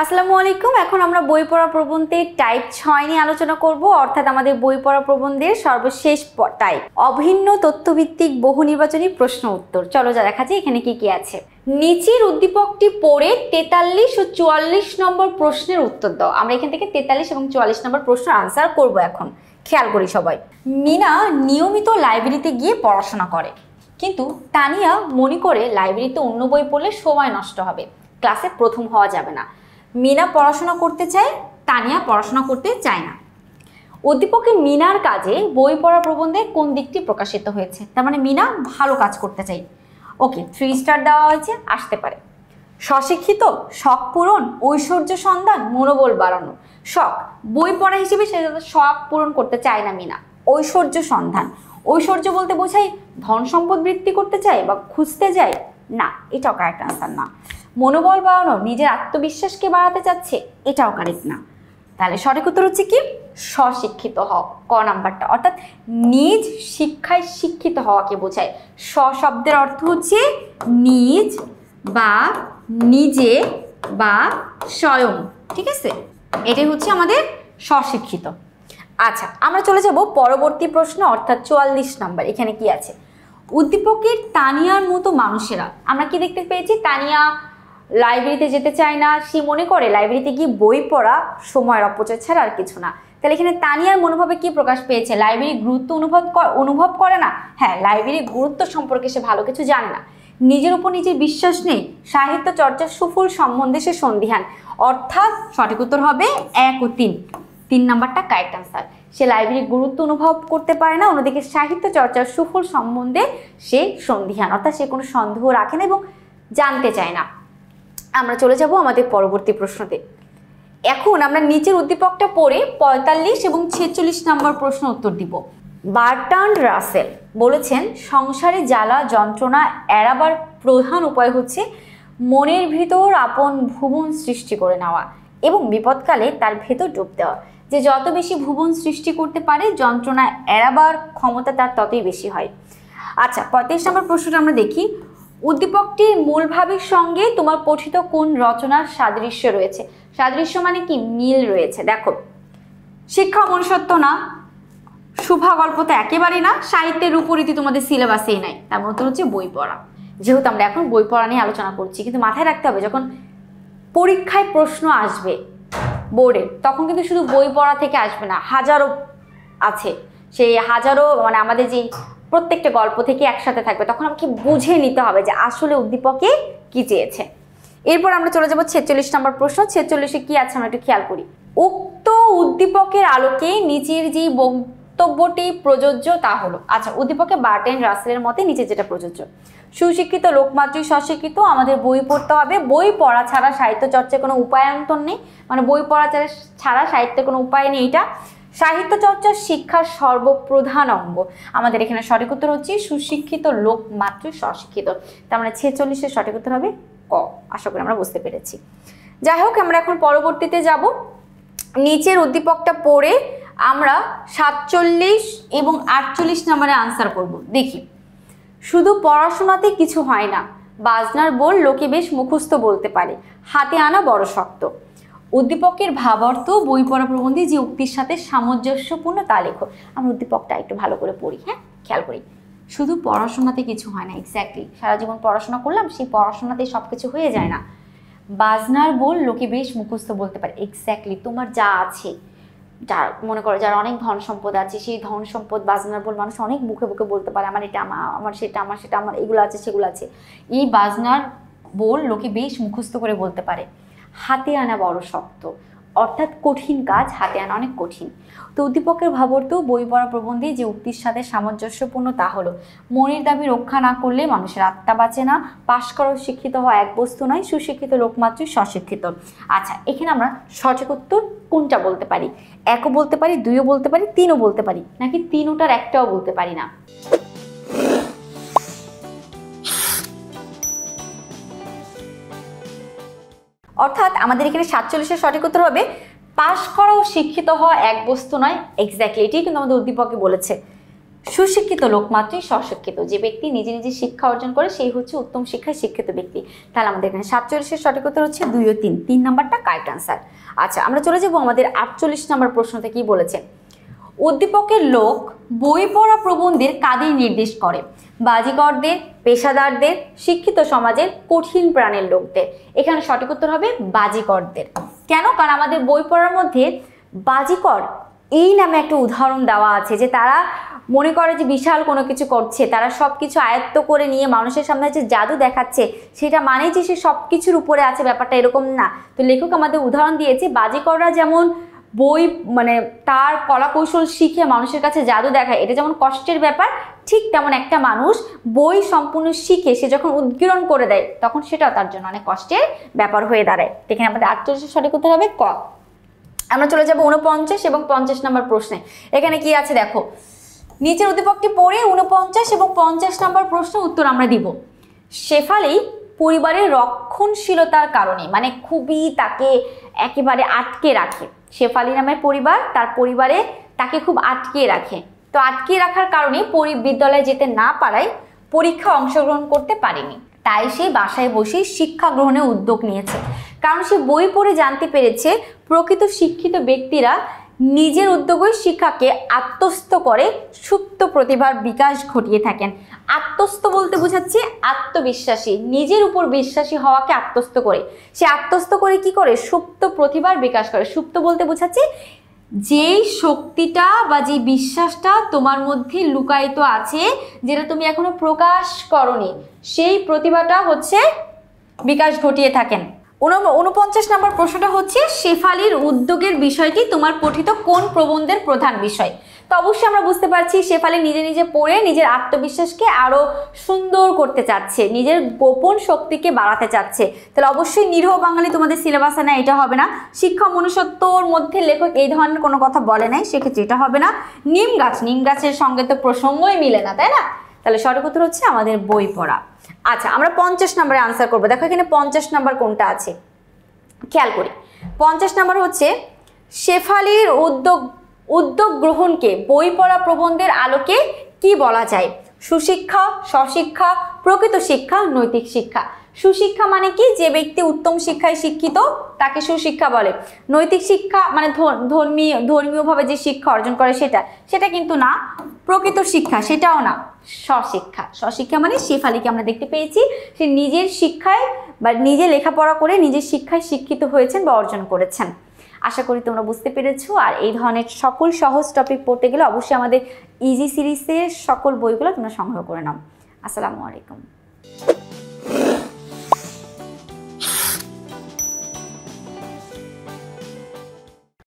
আসসালামু আলাইকুম। এখন আমরা বই পড়া প্রবন্ধের টাইপ 6 নিয়ে আলোচনা করব, অর্থাৎ আমাদের বই পড়া প্রবন্ধের সর্বশেষ টাইপ অভিন্ন তথ্যভিত্তিক বহু নির্বাচনী প্রশ্ন উত্তর। চলো যা দেখা যায় এখানে কি কি আছে। নিচের উদ্দীপকটি পড়ে 43 ও 44 নম্বর প্রশ্নের উত্তর দাও। আমরা এখান থেকে 43 এবং 44 নম্বর প্রশ্নের আনসার করব। এখন খেয়াল করি সবাই। মিনা নিয়মিত লাইব্রেরিতে গিয়ে পড়াশোনা করে, কিন্তু তানিয়া মনে করে লাইব্রেরিতে অন্য বই পড়লে সময় নষ্ট হবে, ক্লাসে প্রথম হওয়া যাবে না। মিনা পড়াশোনা করতে চায়, তানিয়া পড়াশোনা করতে চায় না। উদ্দীপকে মিনার কাজে বই পড়া প্রবন্ধে কোন দিকটি প্রকাশিত হয়েছে? তার মানে মিনা ভালো কাজ করতে চাই। ওকে, 3 স্টার দেওয়া হয়েছে, আসতে পারে। স্বশিক্ষিত, শখ পূরণ, ঐশ্বর্য সন্ধান, মনোবল বাড়ানো। শখ বই পড়া হিসেবে সে শখ পূরণ করতে চায় না মিনা। ঐশ্বর্য সন্ধান, ঐশ্বর্য বলতে বোঝাই ধন সম্পদ বৃদ্ধি করতে চায় বা খুঁজতে যায় না, এটাও কারেক্ট আনসার না। মনোবল বাড়ানো, নিজের আত্মবিশ্বাসকে বাড়াতে চাচ্ছে, এটাও কারেক্ট না। তাহলে সঠিক উত্তর হচ্ছে কি? স্বশিক্ষিত হওয়া, ক নাম্বারটা, অর্থাৎ নিজ শিক্ষায় শিক্ষিত হওয়াকে বোঝায়। স্ব শব্দের অর্থ হচ্ছে নিজ বা নিজে বা স্বয়ং, ঠিক আছে? এটাই হচ্ছে আমাদের স্বশিক্ষিত। আচ্ছা, আমরা চলে যাব পরবর্তী প্রশ্ন, অর্থাৎ 44 নাম্বার। এখানে কি আছে? উদ্দীপকের তানিয়ার মতো মানুষেরা, আমরা কি দেখতে পেয়েছি? তানিয়া লাইব্রেরিতে যেতে চায় না, সে মনে করে লাইব্রেরিতে গিয়ে বই পড়া সময়ের অপচয় ছাড়া আর কিছু না। তাহলে এখানে তানিয়ার মনোভাবে কি প্রকাশ পেয়েছে? লাইব্রেরির গুরুত্ব অনুভব করে না। হ্যাঁ, লাইব্রেরির গুরুত্ব সম্পর্কে সে ভালো কিছু জানে না। নিজের উপর নিজের বিশ্বাস নেই, সাহিত্য চর্চার সুফল সম্বন্ধে সে সন্দিহান। অর্থাৎ সঠিক উত্তর হবে 1 ও 3 নাম্বারটা কারেক্ট আনসার। সে লাইব্রেরির গুরুত্ব অনুভব করতে পারে না, অন্যদিকে সাহিত্য চর্চার সুফল সম্বন্ধে সে সন্দিহান, অর্থাৎ সে কোনো সন্দেহ রাখে না এবং জানতে চায় না। আমরা চলে যাব আমাদের পরবর্তী প্রশ্নতে। এখন আমরা নিচের উদ্দীপকটা পড়ে 45 এবং 46 নম্বর প্রশ্ন উত্তর দিব। বার্ট্রান্ড রাসেল বলেছেন, সংসারে জ্বালা যন্ত্রণা এড়াবার প্রধান উপায় হচ্ছে মনের ভিতর আপন ভুবন সৃষ্টি করে নেওয়া এবং বিপদকালে তার ভেতর ডুব দেওয়া। যে যত বেশি ভুবন সৃষ্টি করতে পারে, যন্ত্রণা এড়াবার ক্ষমতা তার ততই বেশি হয়। আচ্ছা, 35 নম্বর প্রশ্নটা আমরা দেখি। উদ্দীপকটির মূল ভাবের সঙ্গে তোমার পঠিত কোন রচনার সাদৃশ্য রয়েছে? সাদৃশ্য মানে কি? মিল রয়েছে। দেখো, শিক্ষা মনুষ্যত্ব না, শুভা গল্প তো একেবারেই না, সাহিত্যের রূপরীতি তোমাদের সিলেবাসেই নাই, তার মধ্যে হচ্ছে বই পড়া। যেহেতু আমরা এখন বই পড়া নিয়ে আলোচনা করছি, কিন্তু মাথায় রাখতে হবে যখন পরীক্ষায় প্রশ্ন আসবে বোর্ডে, তখন কিন্তু শুধু বই পড়া থেকে আসবে না, হাজারো আছে। সেই হাজারো মানে আমাদের যে প্রত্যেকটা গল্প থেকে একসাথে থাকবে, তখন আমাকে বুঝে নিতে হবে যে আসলে উদ্দীপকে কি চেয়েছে। এরপর আমরা চলে যাব 46 নম্বর প্রশ্ন। 46-এ কি আছে আমরা একটু খেয়াল করি। উক্ত উদ্দীপকের আলোকে নিচের যে বক্তব্যটি প্রযোজ্য তা হলো। আচ্ছা, উদ্দীপকে বার্ট্রান্ড রাসেলের মতে নিচে যেটা প্রযোজ্য, সুশিক্ষিত লোকমাত্রই স্বশিক্ষিত, আমাদের বই পড়তে হবে, বই পড়া ছাড়া সাহিত্য চর্চার কোনো উপায়ান্তর নেই, মানে বই পড়া ছাড়া সাহিত্যের কোনো উপায় নেই। এটা সাহিত্য চর্চার শিক্ষার সর্বপ্রধান অঙ্গ। আমাদের এখানে সঠিক উত্তর হচ্ছে সুশিক্ষিত লোক মাত্রই স্বশিক্ষিত। তার মানে 46-এর সঠিক উত্তর হবে ক। আশা করি আমরা বুঝতে পেরেছি। যাই হোক, আমরা এখন পরবর্তীতে যাব। নিচের উদ্দীপকটা পড়ে আমরা 47 এবং 48 নম্বরে আনসার করব। দেখি, শুধু পড়াশোনাতে কিছু হয় না, বাজনার বোল লোকে বেশ মুখস্থ বলতে পারে, হাতে আনা বড় শক্ত। উদ্দীপকের ভাবার্থ বই পড়া প্রবন্ধে যে উক্তির সাথে সামঞ্জস্যপূর্ণ তা লেখো। আমরা উদ্দীপকটা একটু ভালো করে পড়ি। হ্যাঁ, খেয়াল করি। শুধু পড়াশোনাতে কিছু হয় না, এক্স্যাক্টলি সারা জীবন পড়াশোনা করলাম, সেই পড়াশোনাতেই সব কিছু হয়ে যায় না। বাজনার বোল লোকে বেশ মুখস্থ বলতে পারে, এক্স্যাক্টলি তোমার যা আছে, যার মনে করো যার অনেক ধন সম্পদ আছে, সেই ধন সম্পদ বাজনার বোল মানুষ অনেক মুখে মুখে বলতে পারে, আমার এটা আমার সেটা আমার সেটা আমার, এগুলো আছে সেগুলো আছে। এই বাজনার বোল লোকে বেশ মুখস্থ করে বলতে পারে। হাতে আনা বড় শক্ত, অর্থাৎ কঠিন কাজ হাতে আনা অনেক কঠিন। তো উদ্দীপকের ভাবার্থ বই পড়া প্রবন্ধে যে উক্তির সাথে সামঞ্জস্যপূর্ণ তা হলো, মনের দাবি রক্ষা না করলে মানুষের আত্মা বাঁচে না, পাশ করো শিক্ষিত হওয়া এক বস্তু নয়, সুশিক্ষিত লোকমাত্রই স্বশিক্ষিত। আচ্ছা, এখানে আমরা সঠিক উত্তর কোনটা বলতে পারি? 1ও বলতে পারি, 2ও বলতে পারি, 3ও বলতে পারি, নাকি 3টার একটাও বলতে পারি না? অর্থাৎ আমাদের এখানে 47-এর সঠিক উত্তর হবে পাশ করা ও শিক্ষিত হওয়া এক বস্তু নয়। এক্স্যাক্টলি এটাই কিন্তু আমাদের উদ্দীপকে বলেছে। সুশিক্ষিত লোক মাত্রই স্বশিক্ষিত, যে ব্যক্তি নিজে নিজে শিক্ষা অর্জন করে সেই হচ্ছে উত্তম শিক্ষায় শিক্ষিত ব্যক্তি। তাহলে আমাদের এখানে 47-এর সঠিক উত্তর হচ্ছে 2 ও 3, 3 নাম্বারটা কারেক্ট আনসার। আচ্ছা, আমরা চলে যাব আমাদের 48 নম্বর প্রশ্নতে। কি বলেছে? উদ্দীপকের লোক বই পড়া প্রবন্ধের কাদের নির্দেশ করে? বাজিকরদের, পেশাদারদের, শিক্ষিত সমাজের, কঠিন প্রাণের লোকদের। এখানে সঠিক উত্তর হবে বাজিকরদের। কেন? কারণ আমাদের বই পড়ার মধ্যে বাজিকর এই নামে একটা উদাহরণ দেওয়া আছে, যে তারা মনে করে যে বিশাল কোনো কিছু করছে, তারা সব কিছু আয়ত্ত করে নিয়ে মানুষের সামনে যে জাদু দেখাচ্ছে, সেটা মানেই যে সে সব কিছুর উপরে আছে, ব্যাপারটা এরকম না। তো লেখক আমাদের উদাহরণ দিয়েছে, বাজিকররা যেমন বই মানে তার কলা কৌশল শিখে মানুষের কাছে জাদু দেখায়, এটা যেমন কষ্টের ব্যাপার, ঠিক তেমন একটা মানুষ বই সম্পূর্ণ শিখে সে যখন উদ্গীরণ করে দেয়, তখন সেটাও তার জন্য অনেক কষ্টের ব্যাপার হয়ে দাঁড়ায়। এখানে আমাদের 48 সঠিক উত্তর হবে ক। আমরা চলে যাব 49 এবং 50 নম্বর প্রশ্নে। এখানে কি আছে দেখো, নিচের উদ্দীপকটি পড়ে 49 এবং 50 নম্বর প্রশ্ন উত্তর আমরা দিব। শেফালি পরিবারের রক্ষণশীলতার কারণে, মানে খুবই তাকে একেবারে আটকে রাখে। শেফালি নামের পরিবার তার পরিবারে তাকে খুব আটকে রাখে। তো আটকে রাখার কারণে বিদ্যালয়ে যেতে না পারায় পরীক্ষা অংশগ্রহণ করতে পারেনি। তাই সে বাসায় বসেই শিক্ষা গ্রহণের উদ্যোগ নিয়েছে। কারণ সে বই পড়ে জানতে পেরেছে প্রকৃত শিক্ষিত ব্যক্তিরা নিজের উদ্যোগে শিক্ষাকে আত্মস্থ করে সুপ্ত প্রতিভার বিকাশ ঘটিয়ে থাকেন। আত্মস্থ বলতে বোঝাচ্ছে আত্মবিশ্বাসী, নিজের উপর বিশ্বাসী হওয়াকে আত্মস্থ করে। সে আত্মস্থ করে কি করে? সুপ্ত প্রতিভার বিকাশ করে। সুপ্ত বলতে বোঝাচ্ছে যেই শক্তিটা বা যে বিশ্বাসটা তোমার মধ্যে লুকায়িত আছে, যেটা তুমি এখনো প্রকাশ করনি, সেই প্রতিভাটা হচ্ছে বিকাশ ঘটিয়ে থাকেন। 49 নম্বর প্রশ্নটা হচ্ছে, শেফালির উদ্যোগের বিষয়টি তোমার পঠিত কোন প্রবন্ধের প্রধান বিষয়? তো অবশ্যই আমরা বুঝতে পারছি শেফালি নিজে নিজে পড়ে নিজের আত্মবিশ্বাসকে আরো সুন্দর করতে চাচ্ছে, নিজের গোপন শক্তিকে বাড়াতে চাচ্ছে। তাহলে অবশ্যই নিরীহ বাঙালি তোমাদের সিলেবাসে না, এটা হবে না। শিক্ষা মনুষ্যত্বর মধ্যে লেখক এই ধরনের কোনো কথা বলে নাই, সেক্ষেত্রে এটা হবে না। নিম গাছ, নিম গাছের সঙ্গে তো প্রসঙ্গই মিলে না, তাই না? তাহলে সঠিক উত্তর হচ্ছে আমাদের বই পড়া। আচ্ছা, আমরা 50 নম্বরে আনসার করবো। দেখো এখানে 50 নম্বর কোনটা আছে, খেয়াল করি। 50 নম্বর হচ্ছে, শেফালির উদ্যোগ গ্রহণকে বই পড়া প্রবন্ধের আলোকে কি বলা যায়? সুশিক্ষা, স্বশিক্ষা, প্রকৃত শিক্ষা, নৈতিক শিক্ষা। সুশিক্ষা মানে কি? যে ব্যক্তি উত্তম শিক্ষায় শিক্ষিত তাকে সুশিক্ষা বলে। নৈতিক শিক্ষা মানে ধর্মীয়ভাবে যে শিক্ষা অর্জন করে সেটা কিন্তু না। প্রকৃত শিক্ষা সেটাও না। স্বশিক্ষা মানে শেফালিকে আমরা দেখতে পেয়েছি সে নিজের শিক্ষায় বা নিজে লেখাপড়া করে নিজের শিক্ষায় শিক্ষিত হয়েছেন বা অর্জন করেছেন। আশা করি তোমরা বুঝতে পেরেছো। আর এই ধরনের সকল সহজ টপিক পড়তে গেলে অবশ্যই আমাদের ইজি সিরিজের সকল বইগুলো তোমরা সংগ্রহ করে নাও। আসসালামু আলাইকুম।